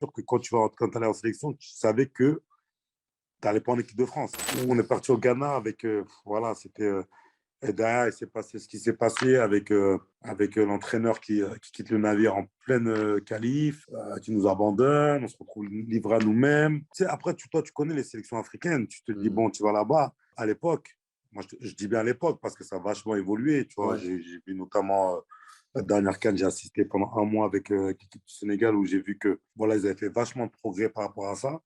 sûr que quand tu allais en sélection, tu savais que tu n'allais pas en équipe de France. On est parti au Ghana avec, voilà, c'était. Et derrière, il s'est passé ce qui s'est passé avec l'entraîneur qui quitte le navire en pleine qualif, qui nous abandonne, on se retrouve livré à nous-mêmes. Tu sais, après, toi, tu connais les sélections africaines, tu te dis, Mm. bon, tu vas là-bas. À l'époque, moi, je dis bien à l'époque parce que ça a vachement évolué, tu vois. Ouais. J'ai vu notamment la dernière CAN, j'ai assisté pendant un mois avec l'équipe du Sénégal où j'ai vu que, voilà, ils avaient fait vachement de progrès par rapport à ça.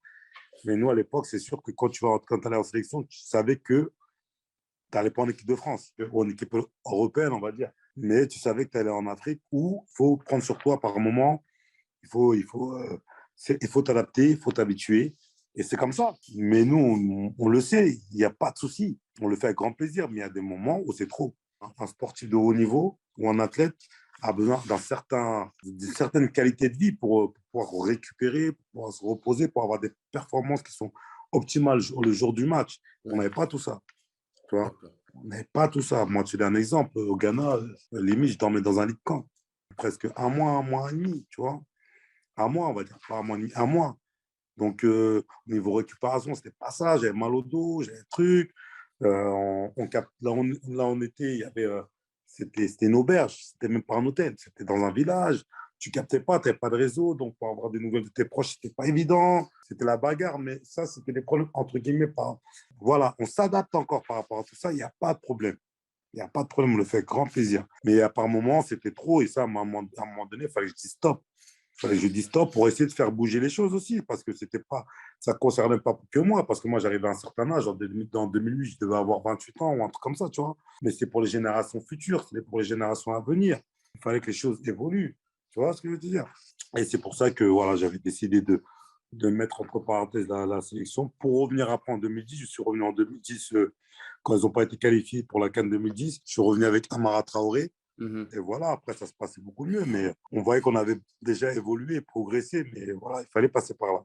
Mais nous, à l'époque, c'est sûr que quand tu allais en sélection, tu savais que tu n'allais pas en équipe de France, ou en équipe européenne, on va dire. Mais tu savais que tu allais en Afrique où il faut prendre sur toi par moment, il faut t'adapter, il faut t'habituer. Et c'est comme ça. Mais nous, on le sait, il n'y a pas de souci. On le fait avec grand plaisir, mais il y a des moments où c'est trop. Un sportif de haut niveau ou un athlète a besoin d'une certaine qualité de vie pour pouvoir récupérer, pour pouvoir se reposer, pour avoir des performances qui sont optimales le jour du match. On Mm. n'avait pas tout ça. Tu vois, D'accord. on n'avait pas tout ça. Moi, tu donnes un exemple. Au Ghana, limite, je dormais dans un lit de camp. Presque un mois et demi, tu vois. Un mois, on va dire. Pas un mois et demi, un mois. Donc, au niveau récupération, c'était pas ça. J'avais mal au dos, j'avais des trucs. Là, on était, il y avait, c'était une auberge. C'était même pas un hôtel. C'était dans un village. Tu captais pas, tu n'avais pas de réseau. Donc, pour avoir des nouvelles de tes proches, c'était pas évident. C'était la bagarre. Mais ça, c'était des problèmes, entre guillemets. Voilà, on s'adapte encore par rapport à tout ça. Il n'y a pas de problème. Il n'y a pas de problème, on le fait avec grand plaisir. Mais à par moment, c'était trop. Et ça, à un moment donné, il fallait que je dise stop. Fallait que je dise stop pour essayer de faire bouger les choses aussi, parce que c'était pas, ça ne concernait pas que moi, parce que moi, j'arrivais à un certain âge, en 2008, je devais avoir 28 ans ou un truc comme ça, tu vois. Mais c'est pour les générations futures, c'est pour les générations à venir. Il fallait que les choses évoluent, tu vois ce que je veux te dire. Et c'est pour ça que voilà, j'avais décidé de mettre entre parenthèses la sélection. Pour revenir après en 2010, je suis revenu en 2010, quand ils n'ont pas été qualifiés pour la CAN 2010, je suis revenu avec Amara Traoré. Mhm. Et voilà, après, ça se passait beaucoup mieux. Mais on voyait qu'on avait déjà évolué, progressé. Mais voilà, il fallait passer par là.